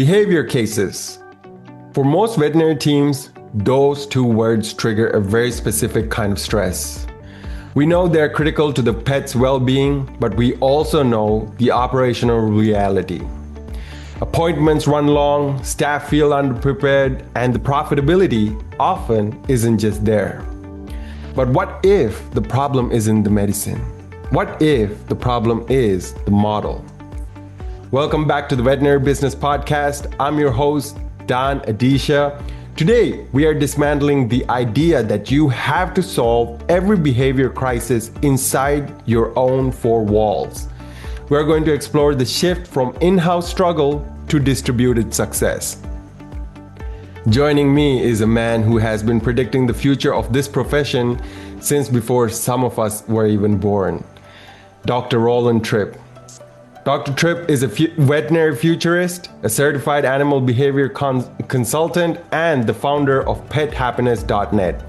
Behavior cases. For most veterinary teams, those two words trigger a very specific kind of stress. We know they're critical to the pet's well-being, but we also know the operational reality. Appointments run long, staff feel underprepared, and the profitability often isn't just there. But what if the problem isn't the medicine? What if the problem is the model? Welcome back to the Veterinary Business Podcast. I'm your host, Don Adeesha. Today, we are dismantling the idea that you have to solve every behavior crisis inside your own four walls. We're going to explore the shift from in-house struggle to distributed success. Joining me is a man who has been predicting the future of this profession since before some of us were even born, Dr. Rolan Tripp. Dr. Tripp is a veterinary futurist, a certified animal behavior consultant, and the founder of PetHappiness.net.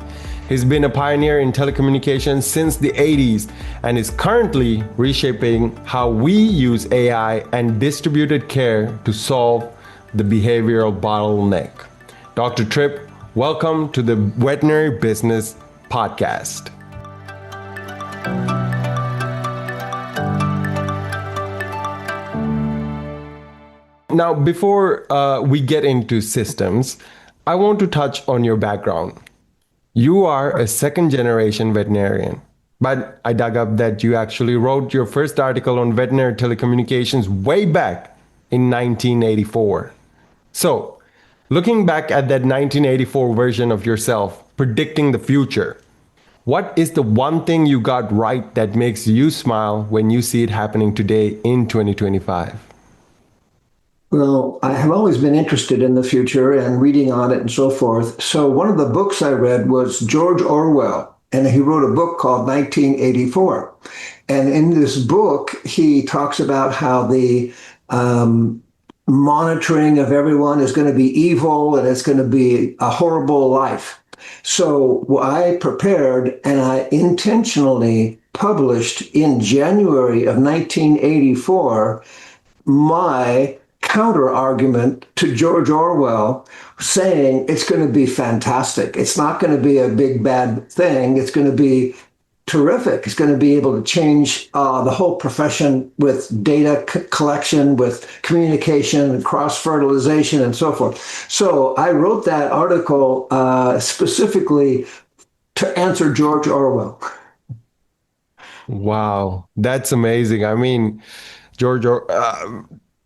He's been a pioneer in telecommunications since the 80s and is currently reshaping how we use AI and distributed care to solve the behavioral bottleneck. Dr. Tripp, welcome to the Veterinary Business Podcast. Now, before we get into systems, I want to touch on your background. You are a second-generation veterinarian, but I dug up that you actually wrote your first article on veterinary telecommunications way back in 1984. So, looking back at that 1984 version of yourself, predicting the future, what is the one thing you got right that makes you smile when you see it happening today in 2025? Well, I have always been interested in the future and reading on it and so forth. So one of the books I read was George Orwell, and he wrote a book called 1984. And in this book, he talks about how the monitoring of everyone is going to be evil and it's going to be a horrible life. So I prepared and I intentionally published in January of 1984 my counter argument to George Orwell, saying it's going to be fantastic. It's not going to be a big bad thing. It's going to be terrific. It's going to be able to change the whole profession with data collection, with communication and cross-fertilization and so forth. So I wrote that article specifically to answer George Orwell. Wow, that's amazing. I mean,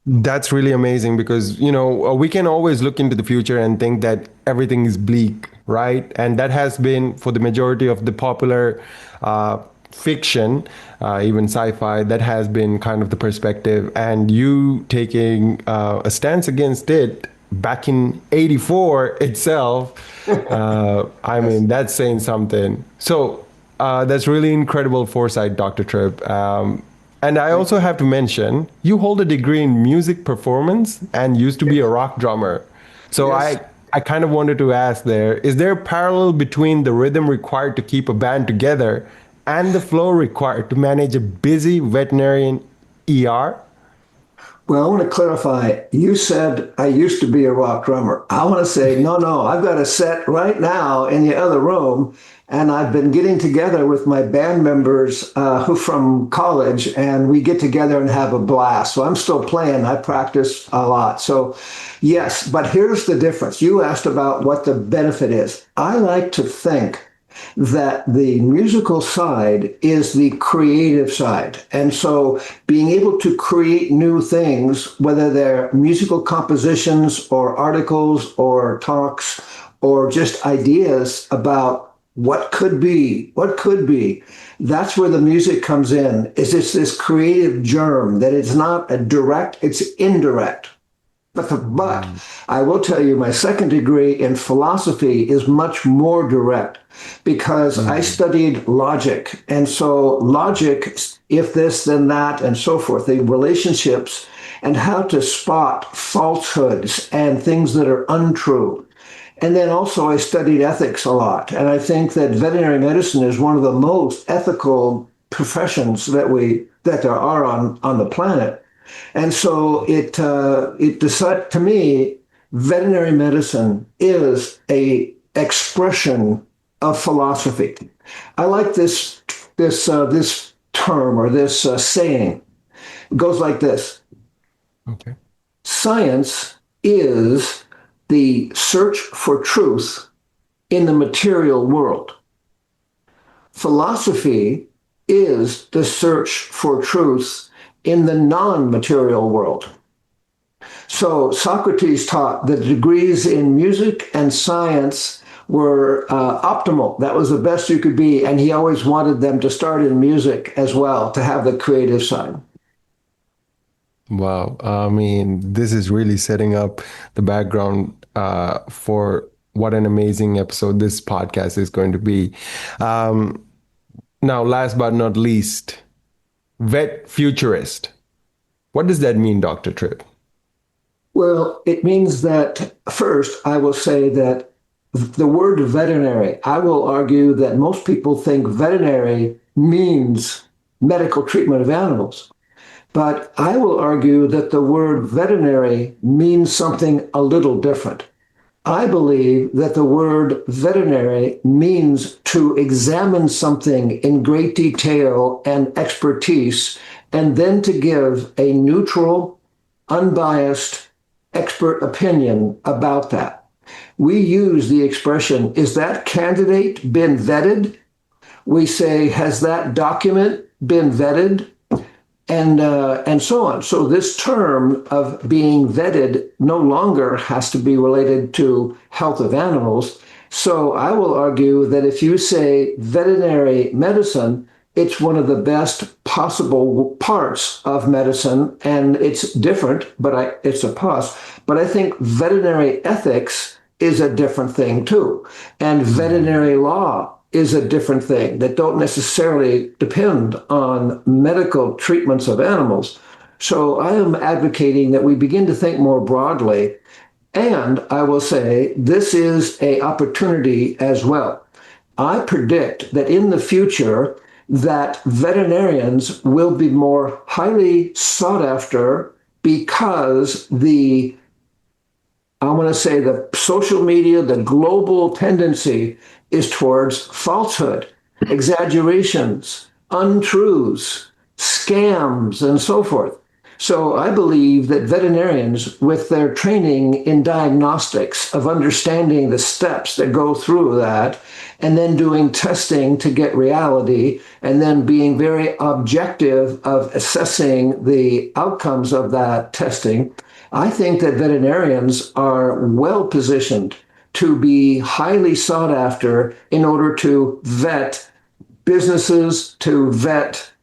that's really amazing because, we can always look into the future and think that everything is bleak, right? And that has been for the majority of the popular fiction, even sci-fi, that has been kind of the perspective. And you taking a stance against it back in 84 itself, I mean, that's saying something. So that's really incredible foresight, Dr. Tripp. And I also have to mention, you hold a degree in music performance and used to be a rock drummer. So yes. I kind of wanted to ask there, is there a parallel between the rhythm required to keep a band together and the flow required to manage a busy veterinarian ER? Well, I want to clarify. You said I used to be a rock drummer. I want to say, no, I've got a set right now in the other room. And I've been getting together with my band members who from college, and we get together and have a blast. So I'm still playing. I practice a lot. So yes, but here's the difference. You asked about what the benefit is. I like to think that the musical side is the creative side. And so being able to create new things, whether they're musical compositions or articles or talks or just ideas about what could be, that's where the music comes in. It's this creative germ that it's not a direct, it's indirect. But I will tell you, my second degree in philosophy is much more direct because I studied logic. And so logic, if this, then that, and so forth, the relationships and how to spot falsehoods and things that are untrue. And then also I studied ethics a lot. And I think that veterinary medicine is one of the most ethical professions that there are on the planet. And so it decided to me, veterinary medicine is a expression of philosophy. I like this term or this saying. It goes like this: Okay. science is the search for truth in the material world. Philosophy is the search for truth in the non-material world. So Socrates taught that degrees in music and science were optimal. That was the best you could be. And he always wanted them to start in music as well, to have the creative side. Wow. I mean, this is really setting up the background for what an amazing episode this podcast is going to be. Um, Now, last but not least, vet futurist. What does that mean, Dr. Tripp? Well, it means that first, I will say that the word veterinary, I will argue that most people think veterinary means medical treatment of animals. But I will argue that the word veterinary means something a little different. I believe that the word veterinary means to examine something in great detail and expertise, and then to give a neutral, unbiased, expert opinion about that. We use the expression, is that candidate been vetted? We say, has that document been vetted? And so on. So this term of being vetted no longer has to be related to health of animals. So I will argue that if you say veterinary medicine, it's one of the best possible parts of medicine, and it's different, but it's a plus. But I think veterinary ethics is a different thing too, and veterinary law is a different thing that don't necessarily depend on medical treatments of animals. So I am advocating that we begin to think more broadly. And I will say this is an opportunity as well. I predict that in the future that veterinarians will be more highly sought after because I want to say the social media, the global tendency is towards falsehood, exaggerations, untruths, scams, and so forth. So I believe that veterinarians, with their training in diagnostics, of understanding the steps that go through that, and then doing testing to get reality, and then being very objective of assessing the outcomes of that testing, I think that veterinarians are well positioned to be highly sought after in order to vet businesses, to vet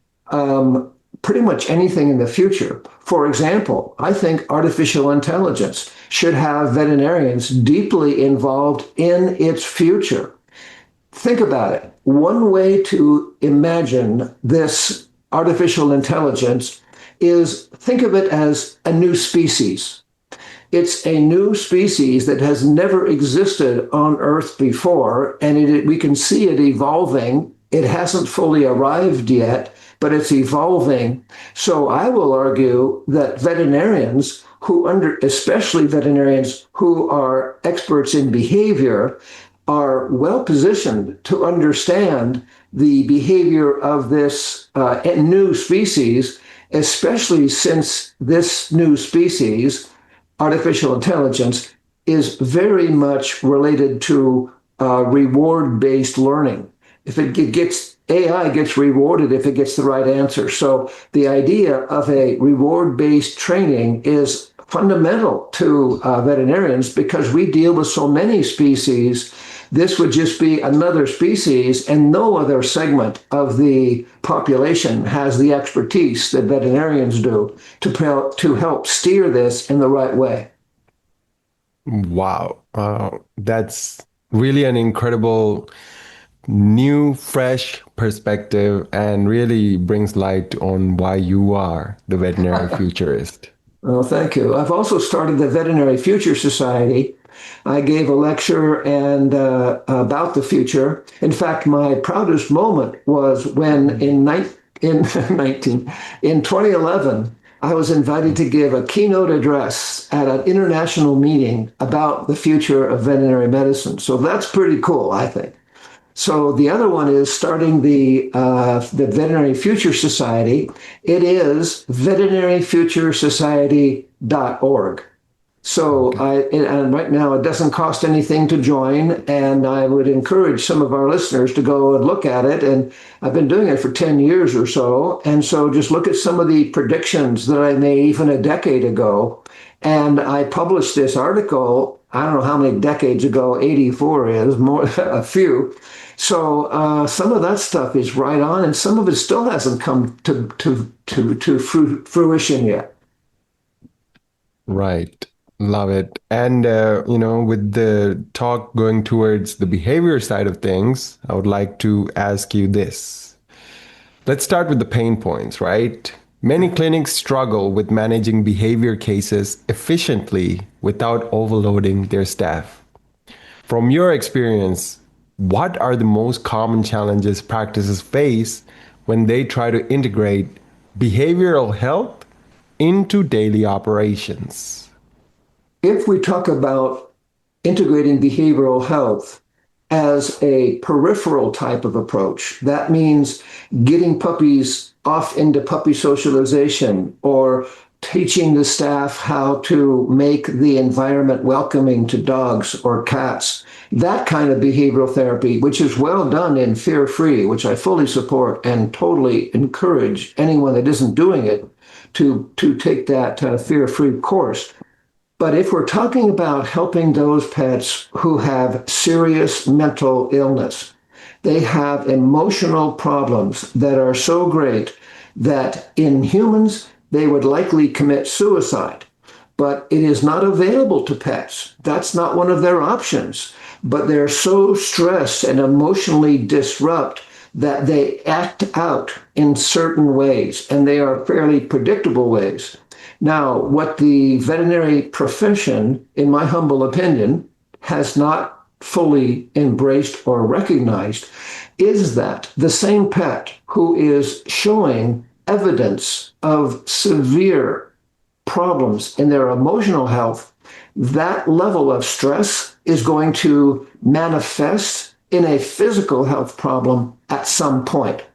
pretty much anything in the future. For example, I think artificial intelligence should have veterinarians deeply involved in its future. Think about it. One way to imagine this artificial intelligence is think of it as a new species. It's a new species that has never existed on Earth before, and we can see it evolving. It hasn't fully arrived yet, but it's evolving. So I will argue that veterinarians especially veterinarians who are experts in behavior, are well positioned to understand the behavior of this new species, especially since this new species, artificial intelligence, is very much related to reward-based learning. If it gets AI gets rewarded if it gets the right answer. So the idea of a reward-based training is fundamental to veterinarians because we deal with so many species. This would just be another species, and no other segment of the population has the expertise that veterinarians do to help steer this in the right way. Wow. That's really an incredible new, fresh perspective and really brings light on why you are the veterinary futurist. Well, thank you. I've also started the Veterinary Future Society. I gave a lecture and about the future. In fact, my proudest moment was when in 2011, I was invited to give a keynote address at an international meeting about the future of veterinary medicine. So that's pretty cool, I think. So the other one is starting the Veterinary Future Society. It is veterinaryfuturesociety.org. So Okay. and right now it doesn't cost anything to join, and I would encourage some of our listeners to go and look at it. And I've been doing it for 10 years or so, and so just look at some of the predictions that I made even a decade ago. And I published this article. I don't know how many decades ago 84 is, more a few. So some of that stuff is right on, and some of it still hasn't come to fruition yet. Right. Love it. And, with the talk going towards the behavior side of things, I would like to ask you this. Let's start with the pain points, right? Many clinics struggle with managing behavior cases efficiently without overloading their staff. From your experience, what are the most common challenges practices face when they try to integrate behavioral health into daily operations? If we talk about integrating behavioral health as a peripheral type of approach, that means getting puppies off into puppy socialization or teaching the staff how to make the environment welcoming to dogs or cats. That kind of behavioral therapy, which is well done in Fear Free, which I fully support and totally encourage anyone that isn't doing it to take that Fear Free course. But if we're talking about helping those pets who have serious mental illness, they have emotional problems that are so great that in humans, they would likely commit suicide. But it is not available to pets. That's not one of their options. But they're so stressed and emotionally disrupt that they act out in certain ways, and they are fairly predictable ways. Now, what the veterinary profession, in my humble opinion, has not fully embraced or recognized is that the same pet who is showing evidence of severe problems in their emotional health, that level of stress is going to manifest in a physical health problem at some point.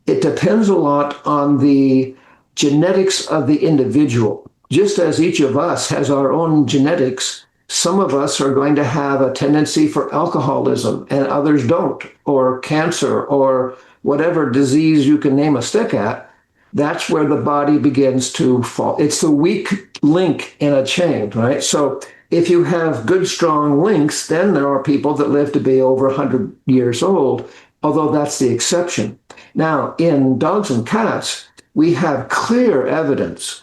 It depends a lot on the genetics of the individual. Just as each of us has our own genetics, some of us are going to have a tendency for alcoholism and others don't, or cancer, or whatever disease you can name a stick at. That's where the body begins to fall. It's the weak link in a chain, right? So if you have good, strong links, then there are people that live to be over 100 years old, although that's the exception. Now, in dogs and cats, we have clear evidence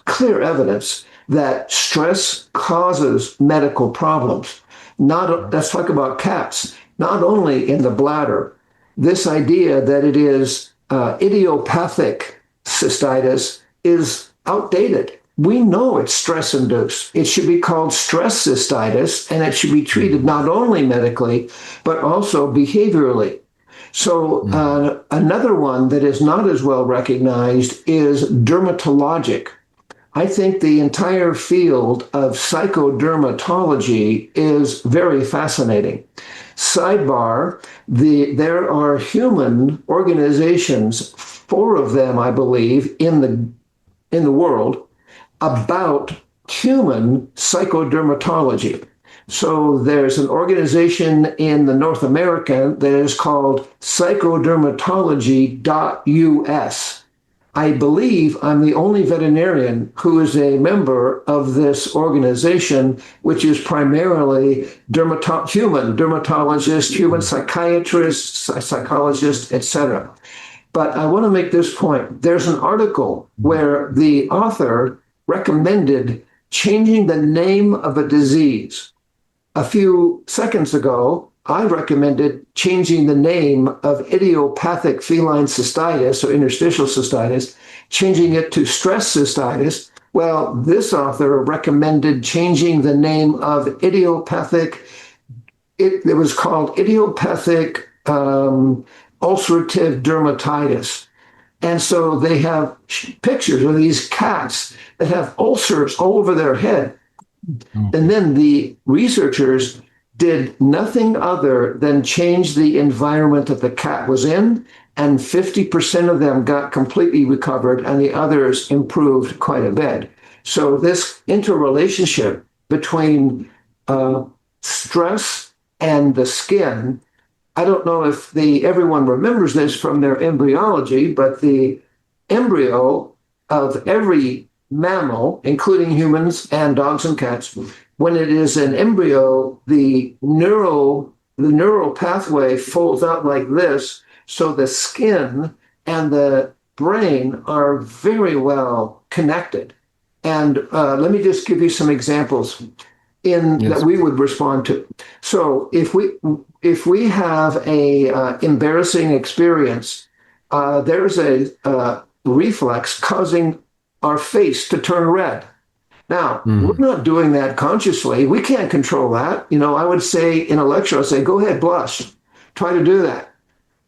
that stress causes medical problems. Let's talk about cats, not only in the bladder. This idea that it is idiopathic cystitis is outdated. We know it's stress induced. It should be called stress cystitis, and it should be treated not only medically, but also behaviorally. So another one that is not as well recognized is dermatologic. I think the entire field of psychodermatology is very fascinating. Sidebar, there are human organizations, four of them, I believe, in the world about human psychodermatology. So there's an organization in the North America that is called psychodermatology.us. I believe I'm the only veterinarian who is a member of this organization, which is primarily human dermatologists, human psychiatrists, psychologists, etc. But I want to make this point. There's an article where the author recommended changing the name of a disease. A few seconds ago, I recommended changing the name of idiopathic feline cystitis or interstitial cystitis, changing it to stress cystitis. Well, this author recommended changing the name of idiopathic, it was called idiopathic ulcerative dermatitis. And so they have pictures of these cats that have ulcers all over their head. And then the researchers did nothing other than change the environment that the cat was in, and 50% of them got completely recovered, and the others improved quite a bit. So this interrelationship between stress and the skin, I don't know if everyone remembers this from their embryology, but the embryo of every mammal, including humans and dogs and cats, when it is an embryo, the neural pathway folds out like this, so the skin and the brain are very well connected. And let me just give you some examples that we would respond to. So if we have a embarrassing experience, there's a reflex causing our face to turn red. Now, we're not doing that consciously. We can't control that. I would say in a lecture, I'd say, go ahead, blush. Try to do that.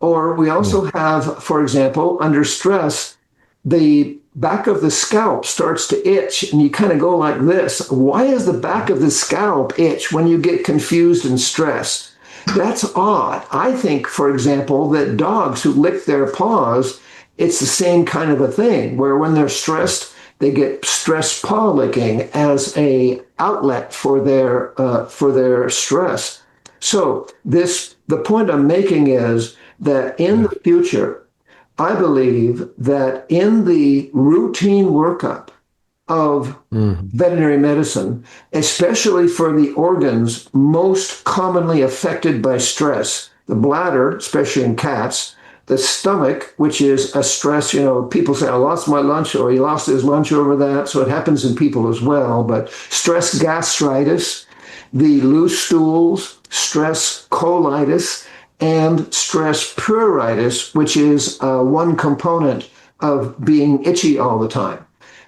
Or we also have, for example, under stress, the back of the scalp starts to itch and you kind of go like this. Why does the back of the scalp itch when you get confused and stressed? That's odd. I think, for example, that dogs who lick their paws, it's the same kind of a thing where when they're stressed, they get stress paw licking as a outlet for their stress. So the point I'm making is that in the future, I believe that in the routine workup of veterinary medicine, especially for the organs most commonly affected by stress, the bladder, especially in cats, the stomach, which is a stress, people say, I lost my lunch, or he lost his lunch over that. So it happens in people as well. But stress gastritis, the loose stools, stress colitis, and stress pruritus, which is one component of being itchy all the time.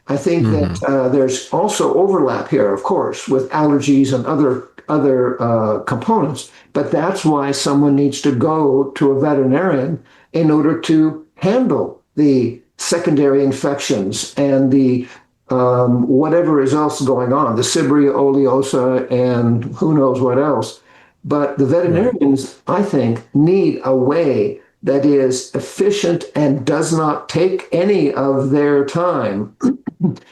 I think that there's also overlap here, of course, with allergies and other components. But that's why someone needs to go to a veterinarian in order to handle the secondary infections and the whatever is else going on, the Sibria oleosa and who knows what else. But the veterinarians, I think, need a way that is efficient and does not take any of their time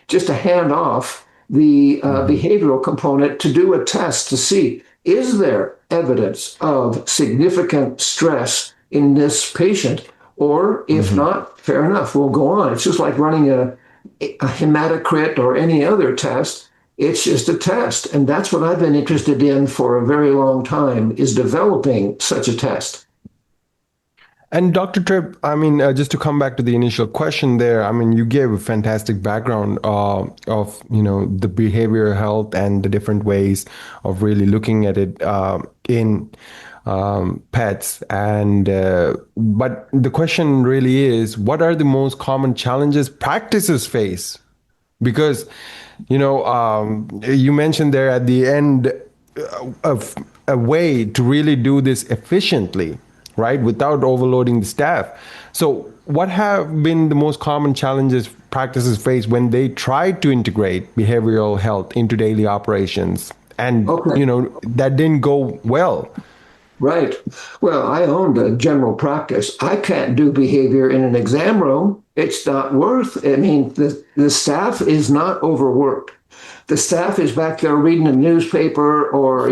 just to hand off the behavioral component to do a test to see, is there evidence of significant stress in this patient? Or if not, fair enough, we'll go on. It's just like running a hematocrit or any other test. It's just a test. And that's what I've been interested in for a very long time, is developing such a test. And Dr. Tripp, just to come back to the initial question there, you gave a fantastic background of, the behavioral health and the different ways of really looking at it in pets. But the question really is, what are the most common challenges practices face? Because, you mentioned there at the end of a way to really do this efficiently, right, without overloading the staff. So what have been the most common challenges practices face when they try to integrate behavioral health into daily operations? And, that didn't go well. Right. Well, I owned a general practice. I can't do behavior in an exam room. It's not the staff is not overworked. The staff is back there reading a newspaper or,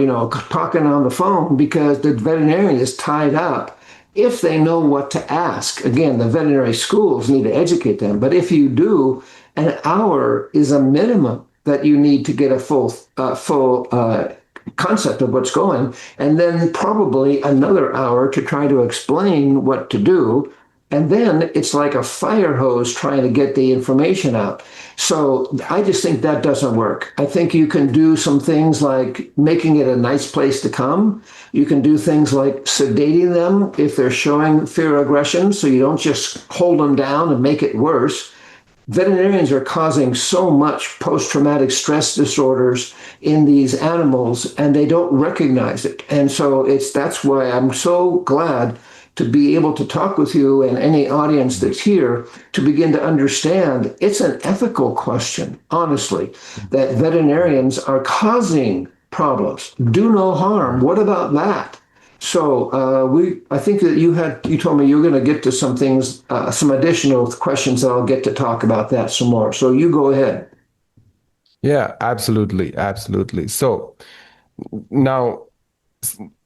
talking on the phone because the veterinarian is tied up. If they know what to ask, again, the veterinary schools need to educate them. But if you do, an hour is a minimum that you need to get a full concept of what's going, and then probably another hour to try to explain what to do. And then it's like a fire hose trying to get the information out. So I just think that doesn't work. I think you can do some things like making it a nice place to come. You can do things like sedating them if they're showing fear or aggression, so you don't just hold them down and make it worse. Veterinarians are causing so much post-traumatic stress disorders in these animals, and they don't recognize it. And so that's why I'm so glad to be able to talk with you and any audience that's here to begin to understand it's an ethical question, honestly, that veterinarians are causing problems. Do no harm. What about that? So I think that you told me you were going to get to some things, some additional questions that I'll get to talk about that some more. So you go ahead. Yeah, absolutely. Absolutely. So now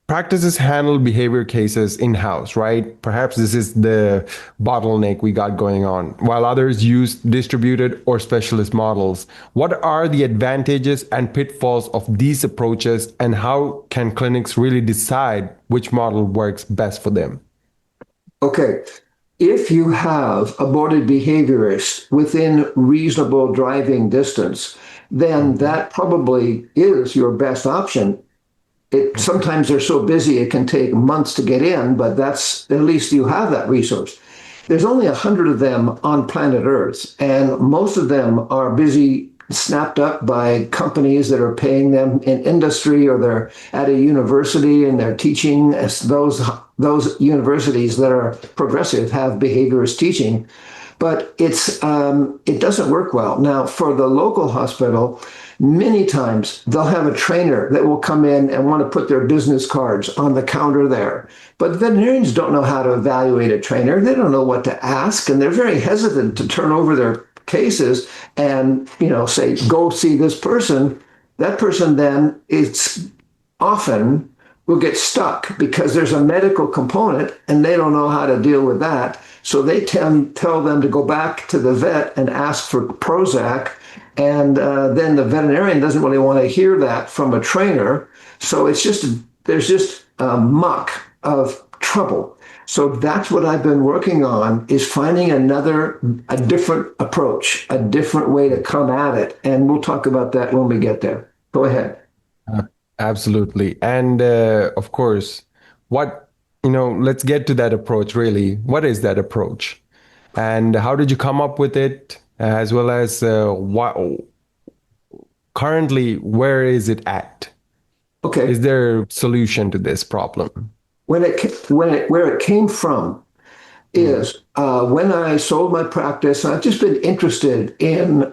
practices handle behavior cases in-house, right? Perhaps this is the bottleneck we got going on, while others use distributed or specialist models. What are the advantages and pitfalls of these approaches, and how can clinics really decide which model works best for them? Okay. If you have a boarded behaviorist within reasonable driving distance, then Mhm. that probably is your best option. Okay. Sometimes they're so busy it can take months to get in, but that's at least you have that resource. There's only 100 of them on planet Earth, and most of them are busy, snapped up by companies that are paying them in industry, or they're at a university and they're teaching. As those universities that are progressive have behaviorist teaching, but it doesn't work well. Now, for the local hospital, many times they'll have a trainer that will come in and want to put their business cards on the counter there. But veterinarians don't know how to evaluate a trainer. They don't know what to ask, and they're very hesitant to turn over their cases and say, go see this person. That person then it's often will get stuck because there's a medical component and they don't know how to deal with that. So they tell them to go back to the vet and ask for Prozac. And then the veterinarian doesn't really want to hear that from a trainer. So there's just a muck of trouble. So that's what I've been working on, is finding a different approach, a different way to come at it. And we'll talk about that when we get there. Go ahead. Uh, Absolutely. And of course, let's get to that approach really. What is that approach? And how did you come up with it? As well as what currently, where is it at? Okay. Is there a solution to this problem? Where it came from Mm. is when I sold my practice. I've just been interested in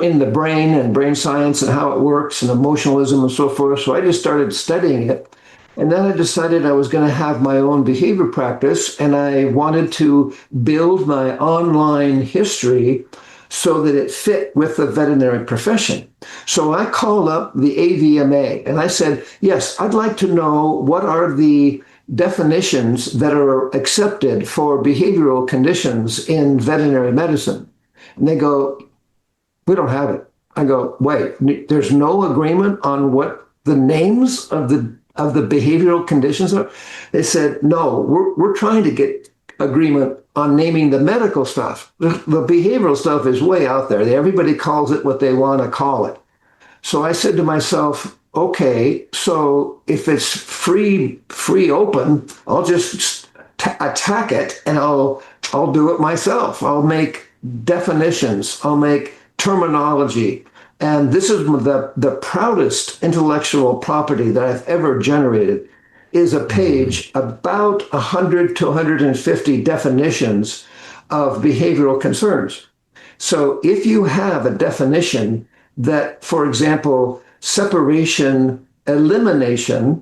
in the brain and brain science and how it works and emotionalism and so forth. So I just started studying it. And then I decided I was going to have my own behavior practice, and I wanted to build my online history so that it fit with the veterinary profession. So I called up the AVMA and I said, yes, I'd like to know what are the definitions that are accepted for behavioral conditions in veterinary medicine. And they go, we don't have it. I go, wait, there's no agreement on what the names of the behavioral conditions are. They said, no, we're trying to get agreement on naming the medical stuff. The behavioral stuff is way out there. Everybody calls it what they want to call it. So I said to myself, okay, so if it's free open, I'll just attack it and I'll do it myself. I'll make definitions. I'll make terminology. And this is the proudest intellectual property that I've ever generated, is a Mhm. page about 100 to 150 definitions of behavioral concerns. So if you have a definition that, for example, separation, elimination,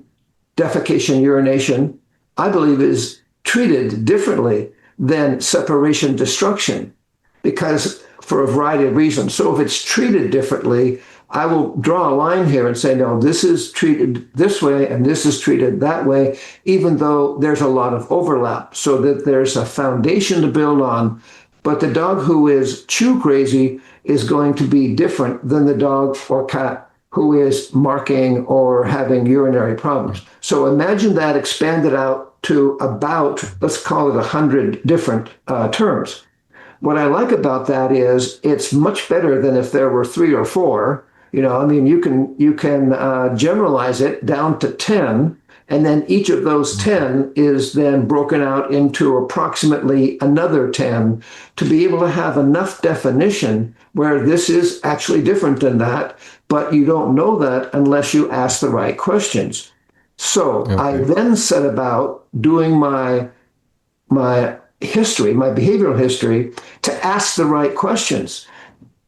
defecation, urination, I believe is treated differently than separation, destruction, because for a variety of reasons. So if it's treated differently, I will draw a line here and say, no, this is treated this way and this is treated that way, even though there's a lot of overlap, so that there's a foundation to build on. But the dog who is chew crazy is going to be different than the dog or cat who is marking or having urinary problems. So imagine that expanded out to about, let's call it 100 different terms. What I like about that is it's much better than if there were three or four. I mean, you can generalize it down to 10, and then each of those 10 is then broken out into approximately another 10 to be able to have enough definition where this is actually different than that, but you don't know that unless you ask the right questions. So I Okay. then set about doing my my history, my behavioral history, to ask the right questions.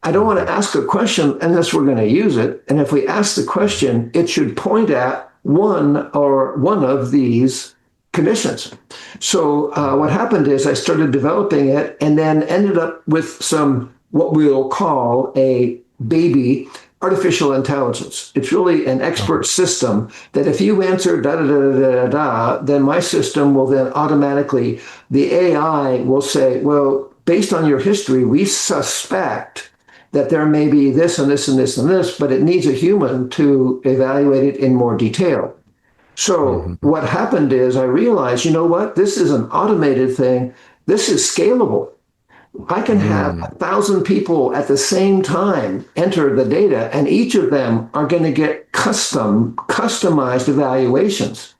I don't want to ask a question unless we're going to use it. And if we ask the question, it should point at one of these conditions. So what happened is I started developing it and then ended up with some what we'll call a baby artificial intelligence. It's really an expert system that if you answer da da da da da da, then my system will then automatically, the AI will say, well, based on your history, we suspect that there may be this and this and this and this, but it needs a human to evaluate it in more detail. So what happened is I realized, you know what, this is an automated thing. This is scalable. I can have 1,000 people at the same time enter the data, and each of them are going to get customized evaluations.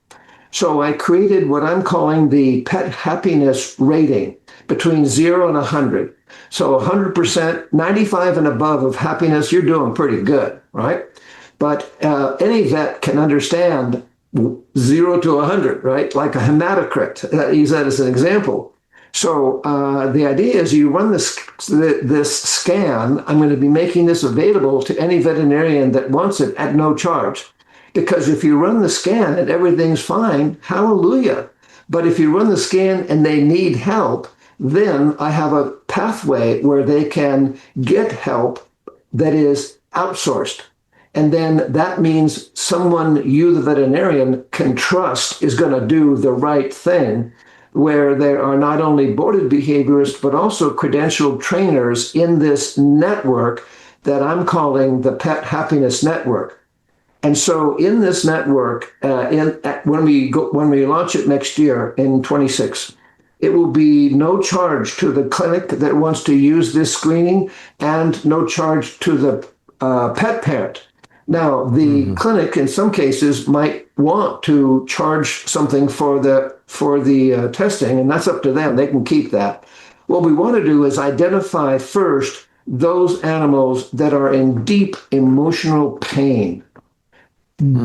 So I created what I'm calling the pet happiness rating between 0 and 100. So 100%, 95 and above of happiness, you're doing pretty good, right? But any vet can understand 0 to 100, right? Like a hematocrit. I use that as an example. So the idea is you run this scan. I'm going to be making this available to any veterinarian that wants it at no charge. Because if you run the scan and everything's fine, hallelujah. But if you run the scan and they need help, then I have a pathway where they can get help that is outsourced. And then that means someone you, the veterinarian, can trust is going to do the right thing, where there are not only boarded behaviorists, but also credentialed trainers in this network that I'm calling the Pet Happiness Network. And so in this network, when we launch it next year in 26, it will be no charge to the clinic that wants to use this screening and no charge to the pet parent. Now, the clinic in some cases might want to charge something for the testing, and that's up to them. They can keep that. What we want to do is identify first those animals that are in deep emotional pain.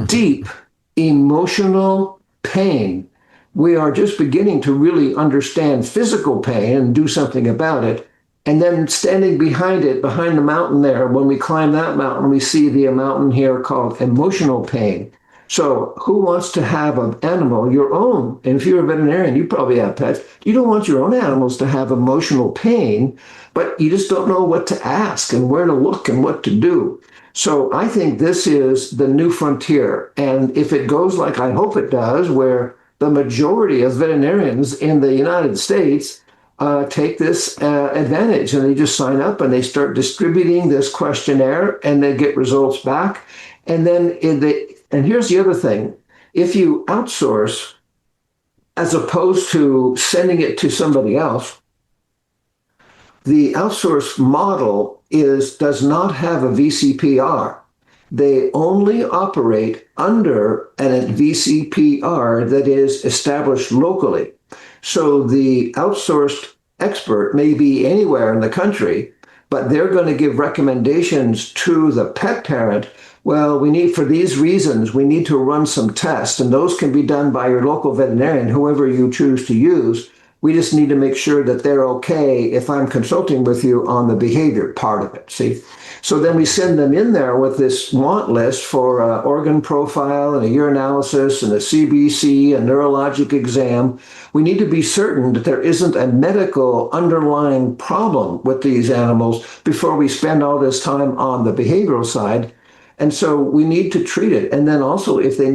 Deep emotional pain. We are just beginning to really understand physical pain and do something about it. And then standing behind it, behind the mountain there, when we climb that mountain, we see the mountain here called emotional pain. So who wants to have an animal, your own? And if you're a veterinarian, you probably have pets. You don't want your own animals to have emotional pain, but you just don't know what to ask and where to look and what to do. So I think this is the new frontier. And if it goes like I hope it does, where the majority of veterinarians in the United States take this advantage, and they just sign up and they start distributing this questionnaire and they get results back. And then and here's the other thing. If you outsource, as opposed to sending it to somebody else, the outsource model does not have a VCPR. They only operate under a VCPR that is established locally. So the outsourced expert may be anywhere in the country, but they're going to give recommendations to the pet parent. Well, for these reasons, we need to run some tests, and those can be done by your local veterinarian, whoever you choose to use. We just need to make sure that they're okay if I'm consulting with you on the behavior part of it, see? So then we send them in there with this want list for an organ profile and a urinalysis and a CBC, a neurologic exam. We need to be certain that there isn't a medical underlying problem with these animals before we spend all this time on the behavioral side. And so we need to treat it. And then also if the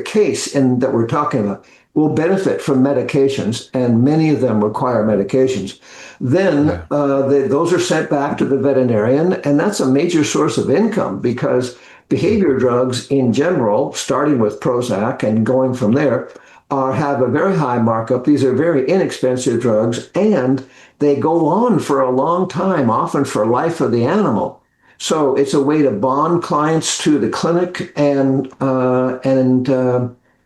case that we're talking about will benefit from medications, and many of them require medications, then those are sent back to the veterinarian, and that's a major source of income because behavior drugs in general, starting with Prozac and going from there, have a very high markup. These are very inexpensive drugs, and they go on for a long time, often for life of the animal. So it's a way to bond clients to the clinic, and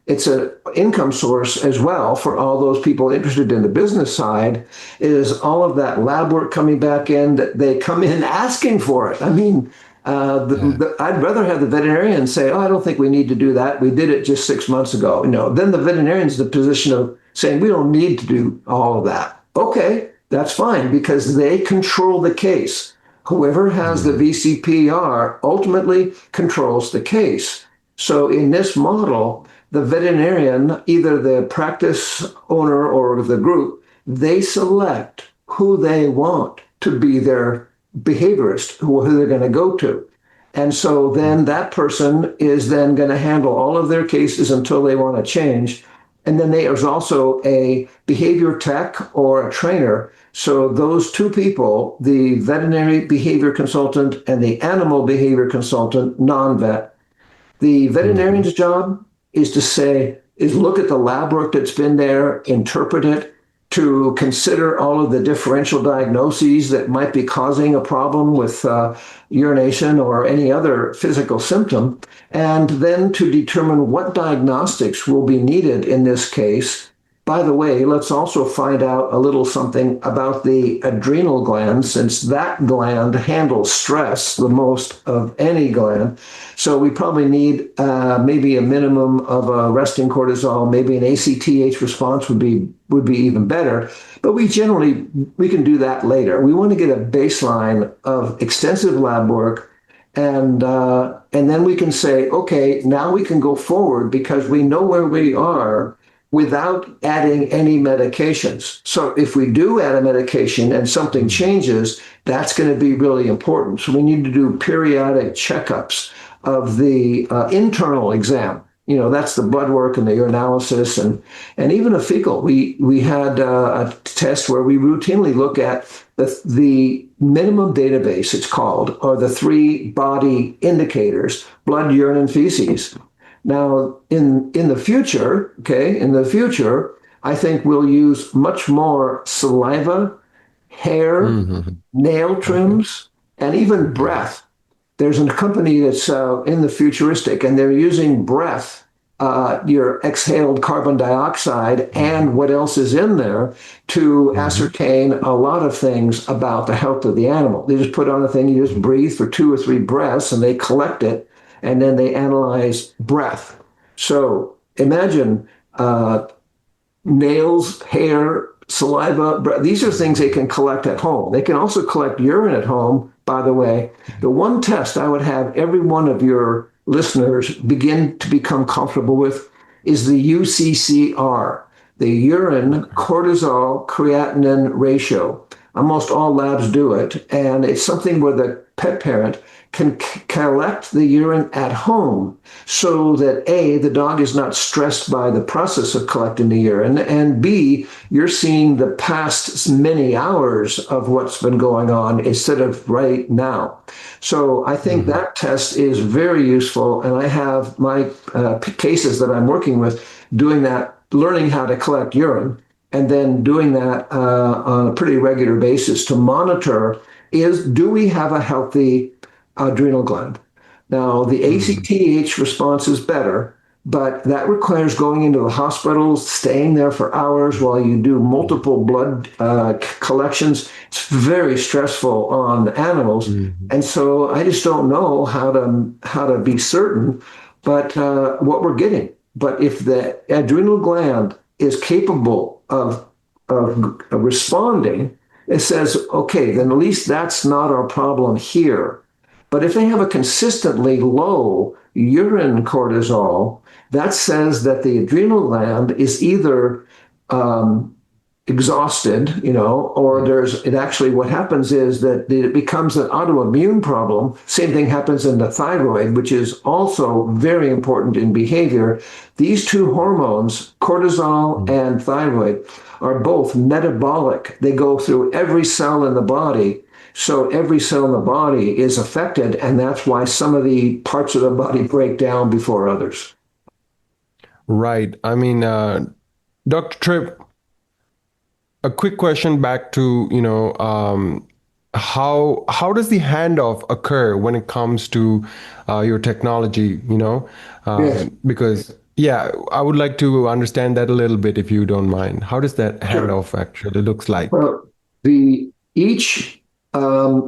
it's an income source as well for all those people interested in the business side. Is all of that lab work coming back in that they come in asking for it. I mean, I'd rather have the veterinarian say, "Oh, I don't think we need to do that. We did it just 6 months ago." Then the veterinarian's in the position of saying we don't need to do all of that. Okay, that's fine because they control the case. Whoever has the Mhm. VCPR ultimately controls the case. So in this model, the veterinarian, either the practice owner or the group, they select who they want to be their behaviorist, who they're going to go to. And so then that person is then going to handle all of their cases until they want to change. And then there's also a behavior tech or a trainer. So those two people, the veterinary behavior consultant and the animal behavior consultant, non-vet, the Mhm. veterinarian's job is to say, is look at the lab work that's been there, interpret it, to consider all of the differential diagnoses that might be causing a problem with urination or any other physical symptom, and then to determine what diagnostics will be needed in this case. By the way, let's also find out a little something about the adrenal gland, since that gland handles stress the most of any gland. So we probably need maybe a minimum of a resting cortisol, maybe an ACTH response would be even better. But we can do that later. We want to get a baseline of extensive lab work, and then we can say, okay, now we can go forward because we know where we are without adding any medications. So if we do add a medication and something Mhm. changes, that's going to be really important. So we need to do periodic checkups of the internal exam. That's the blood work and the urinalysis and even a fecal. We had a test where we routinely look at the minimum database, it's called, or the three body indicators: blood, urine, and feces. Now, in the future, okay, in the future, I think we'll use much more saliva, hair, Mhm. nail Okay. trims, and even Mhm. breath. There's a company that's in the futuristic, and they're using breath, your exhaled carbon dioxide, and Mhm. what else is in there to Mhm. ascertain a lot of things about the health of the animal. They just put on a thing, you just breathe for 2 or 3 breaths, and they collect it, and then they analyze breath. So imagine nails, hair, saliva. These are things they Mhm. can collect at home. They can also collect urine at home, by the way. The one test I would have every one of your listeners begin to become comfortable with is the UCCR, the urine Okay. cortisol creatinine ratio. Almost all labs do it, and it's something where the pet parent can collect the urine at home so that A, the dog is not stressed by the process of collecting the urine, and B, you're seeing the past many hours of what's been going on instead of right now. So I think Mhm. that test is very useful, and I have my cases that I'm working with doing that, learning how to collect urine, and then doing that on a pretty regular basis to monitor is do we have a healthy adrenal gland? Now, the Mhm. ACTH response is better, but that requires going into the hospital, staying there for hours while you do multiple blood collections. It's very stressful on animals, Mhm. and so I just don't know how to be certain, but what we're getting. But if the adrenal gland is capable of responding, it says, okay, then at least that's not our problem here. But if they have a consistently low urine cortisol, that says that the adrenal gland is either um, exhausted, or it actually what happens is that it becomes an autoimmune problem. Same thing happens in the thyroid, which is also very important in behavior. These two hormones, cortisol Mhm. and thyroid, are both metabolic. They go through every cell in the body. So every cell in the body is affected, and that's why some of the parts of the body break down before others. Right. I mean, Dr. Tripp, a quick question back to, how does the handoff occur when it comes to your technology, Yes, because yeah, I would like to understand that a little bit if you don't mind. How does that sure. handoff actually looks like? Well, the each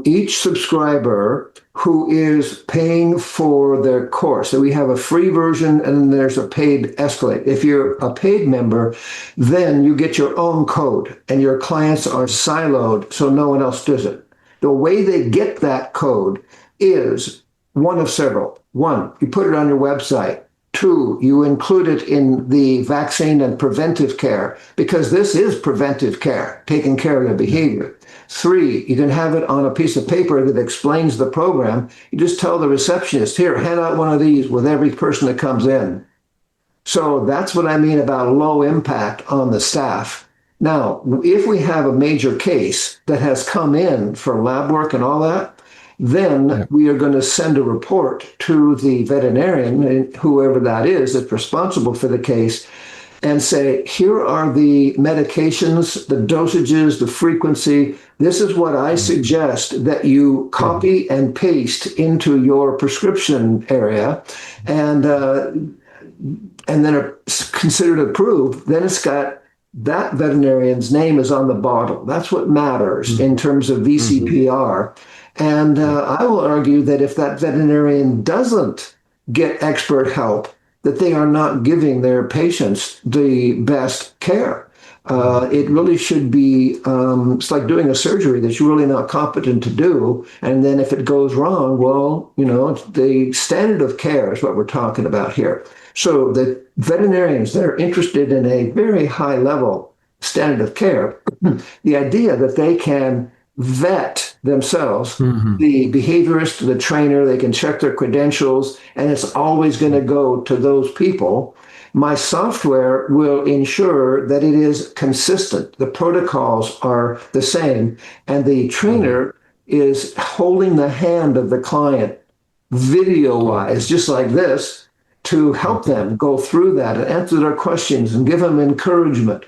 each subscriber who is paying for their course. So we have a free version and then there's a paid escalate. If you're a paid member, then you get your own code and your clients are siloed so no one else does it. The way they get that code is one of several. One, you put it on your website. Two, you include it in the vaccine and preventive care, because this is preventive care, taking care of the behavior. Three, you can have it on a piece of paper that explains the program. You just tell the receptionist, here, hand out one of these with every person that comes in. So that's what I mean about low impact on the staff. Now, if we have a major case that has come in for lab work and all that, then we are going to send a report to the veterinarian, whoever that is that's responsible for the case, and say, here are the medications, the dosages, the frequency. This is what I suggest that you copy and paste into your prescription area, and then it's considered approved. Then it's got that veterinarian's name is on the bottle. That's what matters in terms of VCPR. And I will argue that if that veterinarian doesn't get expert help, that they are not giving their patients the best care. It really should be, it's like doing a surgery that you're really not competent to do. And then if it goes wrong, well, the standard of care is what we're talking about here. So the veterinarians that are interested in a very high level standard of care, the idea that they can vet themselves, the behaviorist, the trainer, they can check their credentials, and it's always going to go to those people. My software will ensure that it is consistent. The protocols are the same, and the trainer is holding the hand of the client video-wise, just like this, to help them go through that and answer their questions and give them encouragement.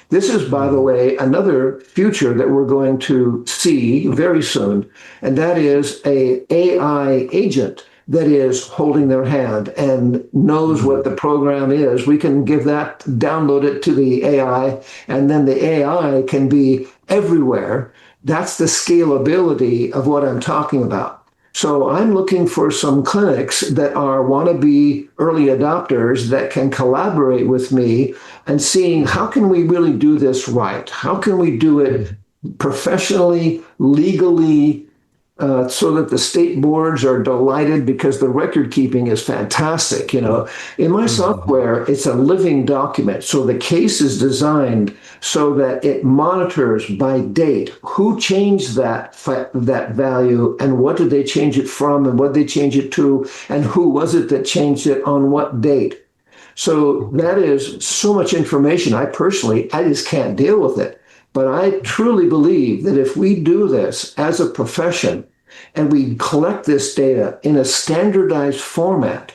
This is, by the way, another future that we're going to see very soon, and that is a AI agent that is holding their hand and knows what the program is. We can give that, download it to the AI, and then the AI can be everywhere. That's the scalability of what I'm talking about. So I'm looking for some clinics that want to be early adopters that can collaborate with me and seeing how can we really do this right? How can we do it professionally, legally, so that the state boards are delighted, because the record keeping is fantastic. In my software, it's a living document. So the case is designed so that it monitors by date who changed that value and what did they change it from and what did they change it to and who was it that changed it on what date. So that is so much information. I just can't deal with it. But I truly believe that if we do this as a profession and we collect this data in a standardized format,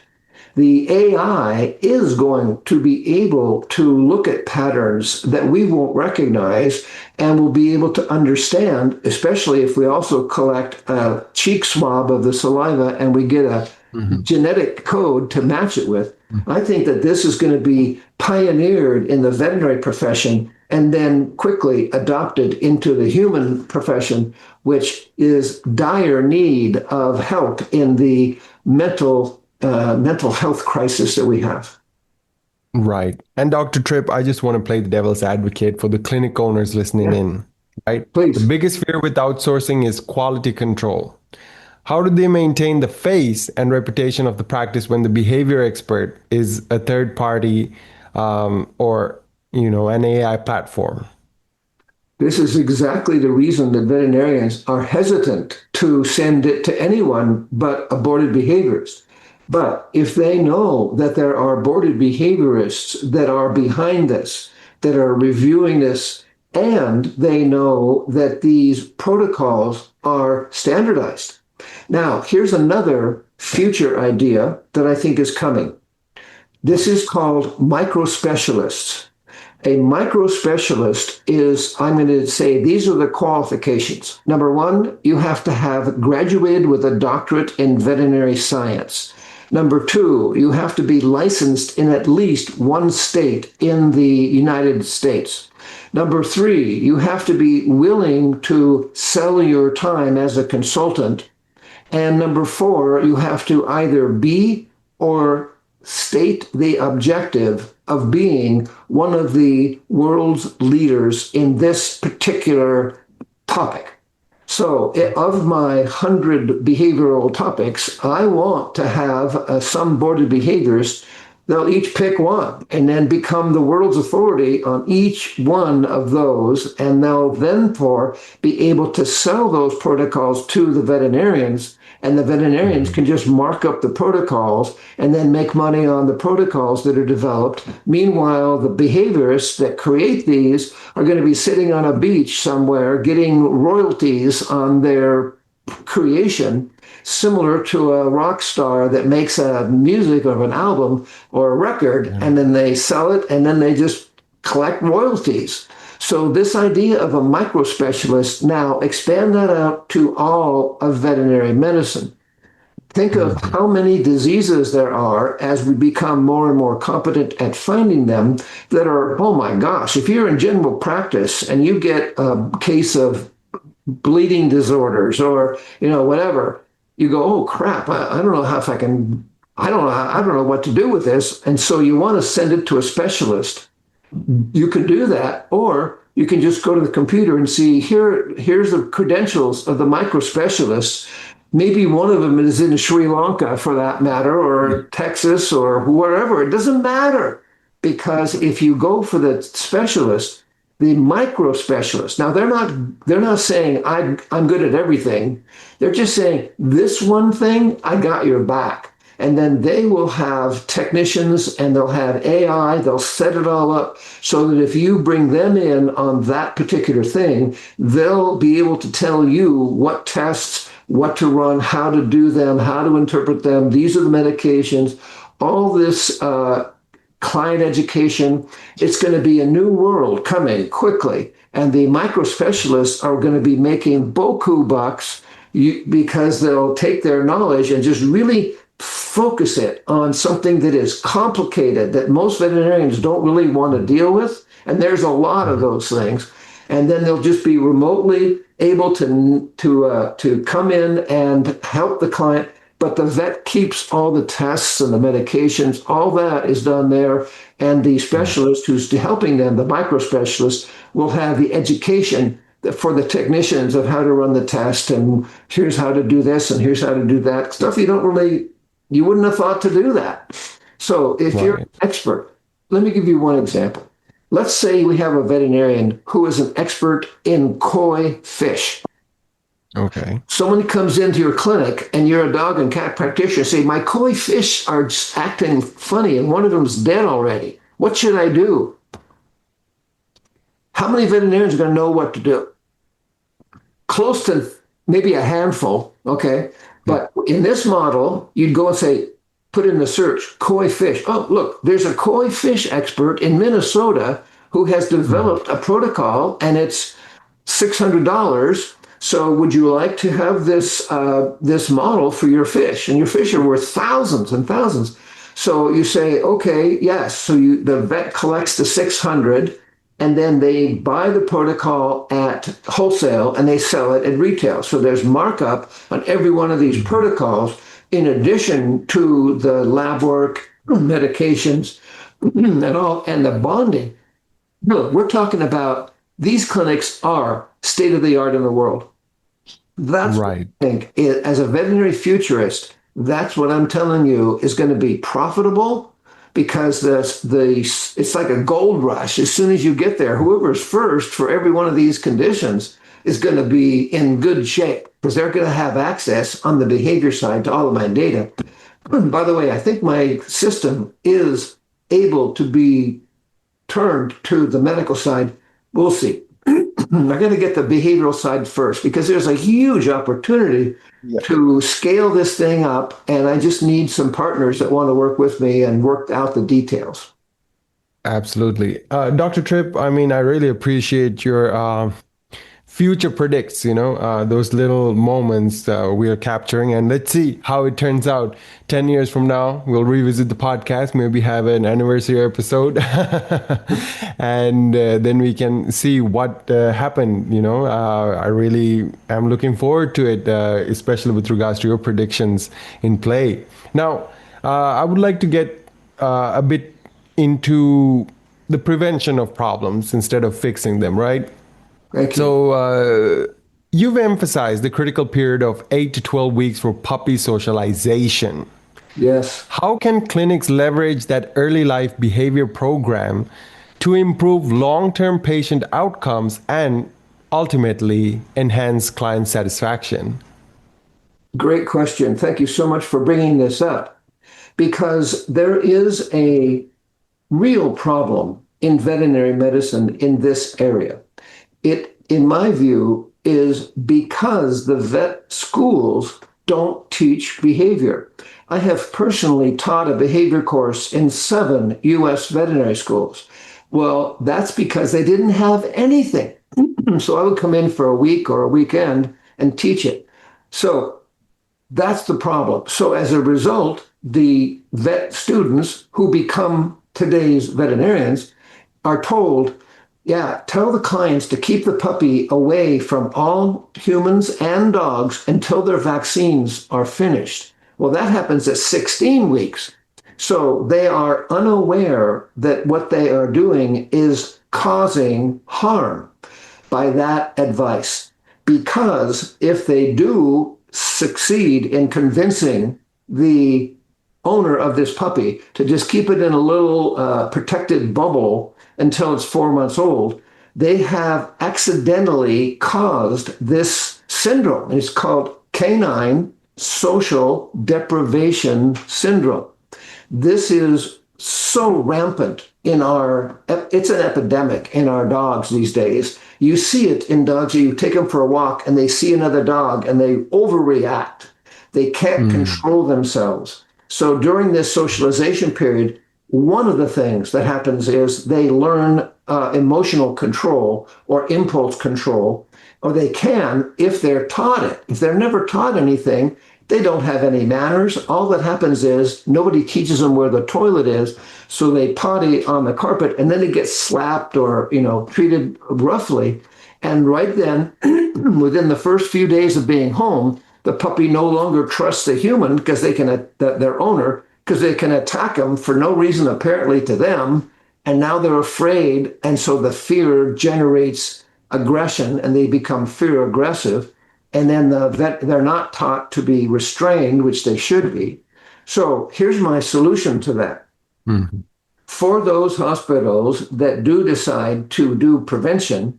the AI is going to be able to look at patterns that we won't recognize and will be able to understand, especially if we also collect a cheek swab of the saliva and we get a genetic code to match it with. I think that this is going to be pioneered in the veterinary profession and then quickly adopted into the human profession, which is dire need of help in the mental health crisis that we have. Right. And Dr. Tripp, I just want to play the devil's advocate for the clinic owners listening in, right? Please. The biggest fear with outsourcing is quality control. How do they maintain the face and reputation of the practice when the behavior expert is a third party or an AI platform? This is exactly the reason that veterinarians are hesitant to send it to anyone but aborted behaviorists. But if they know that there are aborted behaviorists that are behind this, that are reviewing this, and they know that these protocols are standardized. Now, here's another future idea that I think is coming. This is called micro-specialists. A micro-specialist is, I'm going to say, these are the qualifications. Number one, you have to have graduated with a doctorate in veterinary science. Number two, you have to be licensed in at least one state in the United States. Number three, you have to be willing to sell your time as a consultant. And number four, you have to either be or state the objective of being one of the world's leaders in this particular topic. So, of my 100 behavioral topics, I want to have some board of behaviors. They'll each pick one and then become the world's authority on each one of those. And they'll then be able to sell those protocols to the veterinarians. And the veterinarians can just mark up the protocols and then make money on the protocols that are developed. Meanwhile, the behaviorists that create these are going to be sitting on a beach somewhere getting royalties on their creation, similar to a rock star that makes a music of an album or a record, and then they sell it, and then they just collect royalties. So this idea of a micro specialist, now expand that out to all of veterinary medicine. Think of how many diseases there are as we become more and more competent at finding them that are, oh my gosh, if you're in general practice and you get a case of bleeding disorders or, whatever, you go, oh crap, I don't know how if I can, I don't know what to do with this. And so you want to send it to a specialist. You can do that, or you can just go to the computer and see here's the credentials of the micro specialists. Maybe one of them is in Sri Lanka for that matter, or Texas or wherever. It doesn't matter, because if you go for the specialist, the micro specialist, now they're not saying I'm good at everything. They're just saying this one thing, I got your back. And then they will have technicians and they'll have AI, they'll set it all up so that if you bring them in on that particular thing, they'll be able to tell you what tests, what to run, how to do them, how to interpret them. These are the medications, all this client education. It's going to be a new world coming quickly. And the micro specialists are going to be making boku bucks because they'll take their knowledge and just really focus it on something that is complicated that most veterinarians don't really want to deal with. And there's a lot of those things. And then they'll just be remotely able to come in and help the client. But the vet keeps all the tests and the medications, all that is done there. And the specialist who's helping them, the micro specialist, will have the education for the technicians of how to run the test. And here's how to do this and here's how to do that. Stuff you wouldn't have thought to do that. So if you're an expert, let me give you one example. Let's say we have a veterinarian who is an expert in koi fish. Okay. Someone comes into your clinic and you're a dog and cat practitioner, say, my koi fish are just acting funny and one of them's dead already. What should I do? How many veterinarians are going to know what to do? Close to maybe a handful, okay? But in this model, you'd go and say, put in the search, koi fish. Oh, look, there's a koi fish expert in Minnesota who has developed a protocol and it's $600. So would you like to have this model for your fish? And your fish are worth thousands and thousands. So you say, okay, yes. So the vet collects the 600 and then they buy the protocol at wholesale and they sell it at retail. So there's markup on every one of these protocols in addition to the lab work, medications, and the bonding. Look, we're talking about these clinics are state of the art in the world. That's right. What I think, as a veterinary futurist, that's what I'm telling you is going to be profitable, because it's like a gold rush. As soon as you get there, whoever's first for every one of these conditions is going to be in good shape, because they're going to have access on the behavior side to all of my data. By the way, I think my system is able to be turned to the medical side. We'll see. I'm going to get the behavioral side first, because there's a huge opportunity to scale this thing up. And I just need some partners that want to work with me and work out the details. Absolutely. Dr. Tripp, I mean, I really appreciate your future predicts, those little moments we are capturing. And let's see how it turns out. 10 years from now, we'll revisit the podcast, maybe have an anniversary episode, and then we can see what happened. I really am looking forward to it, especially with regards to your predictions in play. Now, I would like to get a bit into the prevention of problems instead of fixing them, right? Thank you. So you've emphasized the critical period of 8 to 12 weeks for puppy socialization. Yes. How can clinics leverage that early life behavior program to improve long-term patient outcomes and ultimately enhance client satisfaction? Great question. Thank you so much for bringing this up, because there is a real problem in veterinary medicine in this area. It, in my view, is because the vet schools don't teach behavior. I have personally taught a behavior course in 7 U.S. veterinary schools. Well, that's because they didn't have anything. So I would come in for a week or a weekend and teach it. So that's the problem. So as a result, the vet students who become today's veterinarians are told, yeah, tell the clients to keep the puppy away from all humans and dogs until their vaccines are finished. Well, that happens at 16 weeks. So they are unaware that what they are doing is causing harm by that advice. Because if they do succeed in convincing the owner of this puppy to just keep it in a little protected bubble until it's 4 months old, they have accidentally caused this syndrome. It's called canine social deprivation syndrome. This is so rampant it's an epidemic in our dogs these days. You see it in dogs. You take them for a walk and they see another dog and they overreact. They can't control themselves. So during this socialization period, one of the things that happens is they learn emotional control or impulse control, or they can if they're taught it. If they're never taught anything, they don't have any manners. All that happens is nobody teaches them where the toilet is, so they potty on the carpet, and then they get slapped or treated roughly. And right then, within the first few days of being home, the puppy no longer trusts the human because their owner, because they can attack them for no reason apparently to them, and now they're afraid, and so the fear generates aggression, and they become fear aggressive. And then they're not taught to be restrained, which they should be. So here's my solution to that. Mm-hmm. For those hospitals that do decide to do prevention,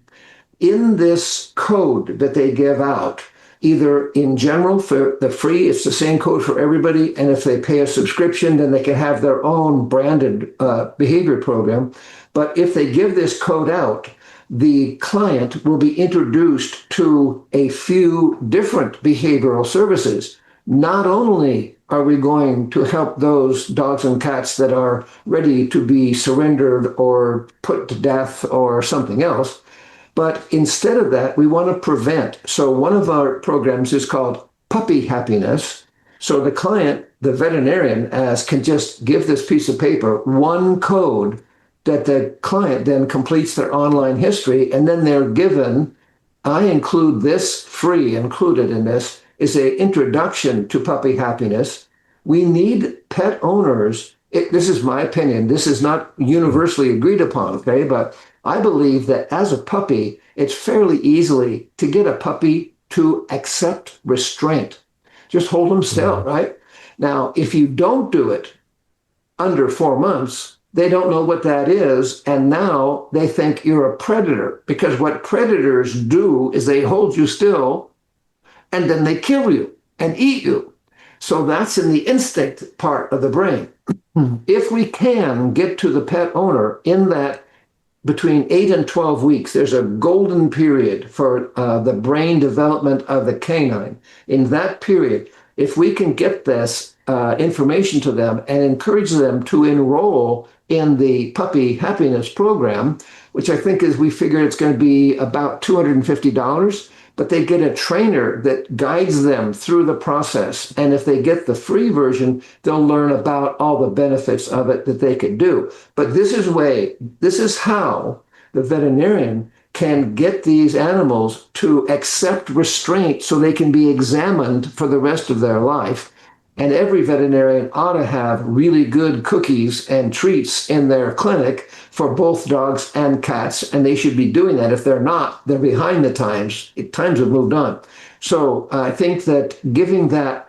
in this code that they give out, either in general for the free, it's the same code for everybody, and if they pay a subscription, then they can have their own branded behavior program. But if they give this code out, the client will be introduced to a few different behavioral services. Not only are we going to help those dogs and cats that are ready to be surrendered or put to death or something else, but instead of that, we want to prevent. So one of our programs is called Puppy Happiness. So the client, the veterinarian, can just give this piece of paper, one code, that the client then completes their online history, and then they're given, I include this free, included in this, is an introduction to puppy happiness. We need pet owners. This is my opinion. This is not universally agreed upon, okay? But I believe that as a puppy, it's fairly easily to get a puppy to accept restraint. Just hold them still, right? Now, if you don't do it under 4 months, they don't know what that is, and now they think you're a predator, because what predators do is they hold you still, and then they kill you and eat you. So that's in the instinct part of the brain. If we can get to the pet owner in that between 8 and 12 weeks, there's a golden period for the brain development of the canine. In that period, if we can get this information to them and encourage them to enroll in the puppy happiness program, which I think is we figure it's going to be about $250, but they get a trainer that guides them through the process. And if they get the free version, they'll learn about all the benefits of it that they could do. But this is how the veterinarian can get these animals to accept restraint so they can be examined for the rest of their life. And every veterinarian ought to have really good cookies and treats in their clinic for both dogs and cats. And they should be doing that. If they're not, they're behind the times. Times have moved on. So I think that giving that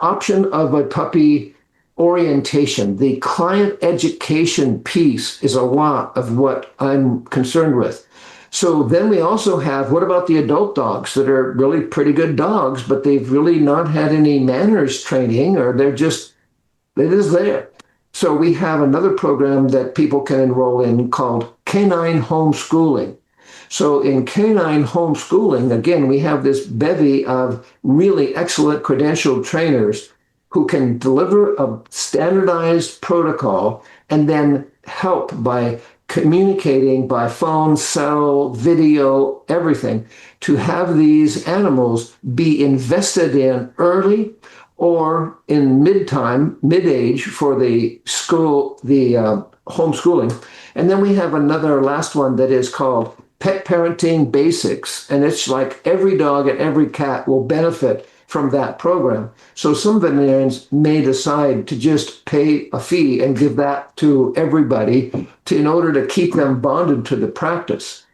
option of a puppy orientation, the client education piece is a lot of what I'm concerned with. So then we also have, what about the adult dogs that are really pretty good dogs, but they've really not had any manners training, or they're just there. So we have another program that people can enroll in called Canine Homeschooling. So in canine homeschooling, again, we have this bevy of really excellent credentialed trainers who can deliver a standardized protocol and then help by communicating by phone, cell, video, everything, to have these animals be invested in early or in mid-age for the school, the homeschooling. And then we have another last one that is called Pet Parenting Basics. And it's like every dog and every cat will benefit from that program. So some veterinarians may decide to just pay a fee and give that to everybody in order to keep them bonded to the practice.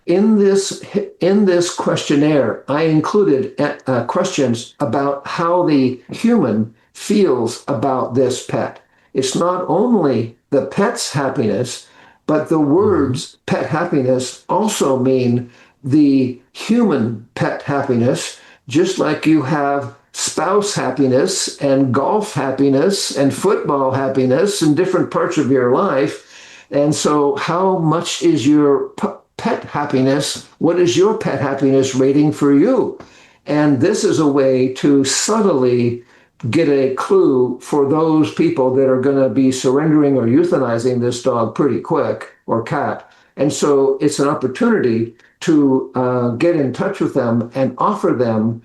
In this questionnaire, I included questions about how the human feels about this pet. It's not only the pet's happiness, but the words pet happiness also mean the human pet happiness, just like you have spouse happiness and golf happiness and football happiness in different parts of your life. And so how much is your pet happiness? What is your pet happiness rating for you? And this is a way to subtly get a clue for those people that are going to be surrendering or euthanizing this dog pretty quick, or cat. And so it's an opportunity to get in touch with them and offer them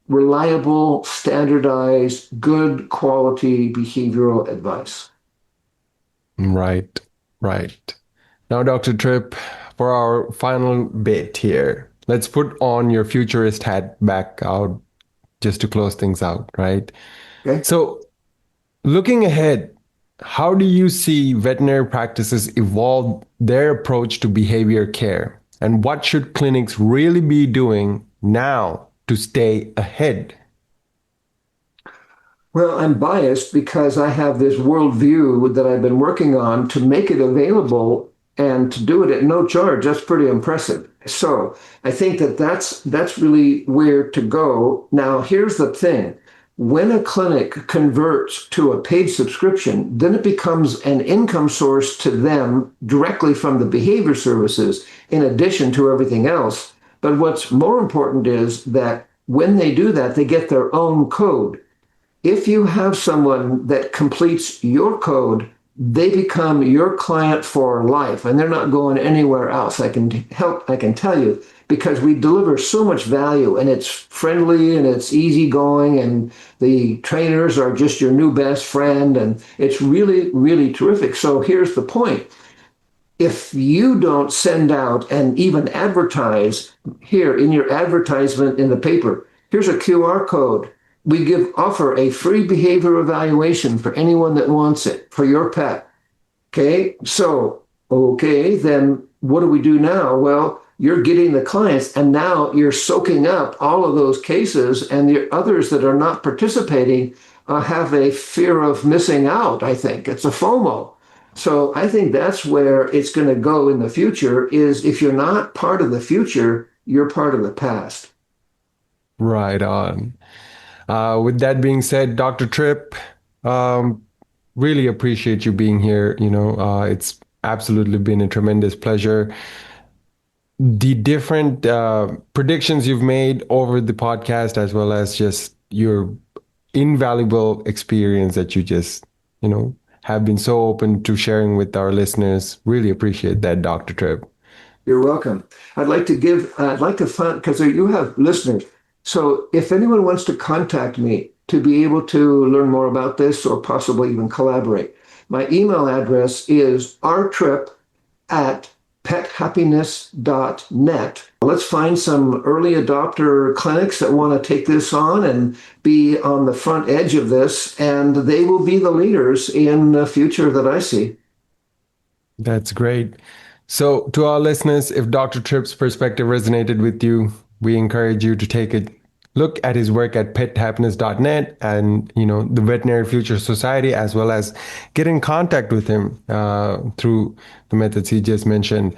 reliable, standardized, good quality behavioral advice. Right, right. Now, Dr. Tripp, for our final bit here, let's put on your futurist hat back out just to close things out, right? Okay. So, looking ahead, how do you see veterinary practices evolve their approach to behavior care? And what should clinics really be doing now to stay ahead? Well, I'm biased because I have this worldview that I've been working on to make it available and to do it at no charge. That's pretty impressive. So I think that that's really where to go. Now, here's the thing. When a clinic converts to a paid subscription, then it becomes an income source to them directly from the behavior services, in addition to everything else. But what's more important is that when they do that, they get their own code. If you have someone that completes your code, they become your client for life, and they're not going anywhere else. I can tell you, because we deliver so much value, and it's friendly and it's easygoing, and the trainers are just your new best friend, and it's really, really terrific. So here's the point. If you don't send out and even advertise here in your advertisement in the paper, here's a QR code. We offer a free behavior evaluation for anyone that wants it for your pet. Okay, so, then what do we do now? Well, you're getting the clients, and now you're soaking up all of those cases, and the others that are not participating have a fear of missing out, I think. It's a FOMO. So I think that's where it's going to go in the future, is if you're not part of the future, you're part of the past. Right on. With that being said, Dr. Tripp, really appreciate you being here. It's absolutely been a tremendous pleasure. The different predictions you've made over the podcast, as well as just your invaluable experience that you just, have been so open to sharing with our listeners. Really appreciate that, Dr. Tripp. You're welcome. I'd like to find, because you have listeners. So if anyone wants to contact me to be able to learn more about this or possibly even collaborate, my email address is rtrip@pethappiness.net. Let's find some early adopter clinics that want to take this on and be on the front edge of this, and they will be the leaders in the future that I see. That's great. So, to our listeners, if Dr. Tripp's perspective resonated with you, we encourage you to take a look at his work at pethappiness.net and the Veterinary Future Society, as well as get in contact with him through the methods he just mentioned.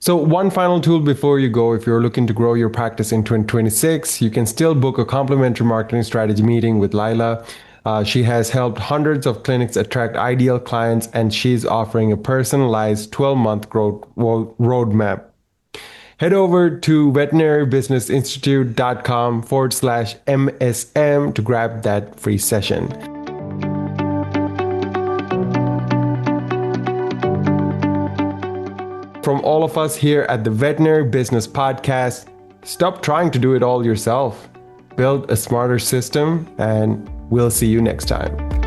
So one final tool before you go: if you're looking to grow your practice in 2026, you can still book a complimentary marketing strategy meeting with Lila. She has helped hundreds of clinics attract ideal clients, and she's offering a personalized 12-month growth roadmap. Head over to veterinarybusinessinstitute.com/MSM to grab that free session. From all of us here at the Veterinary Business Podcast, stop trying to do it all yourself. Build a smarter system, and we'll see you next time.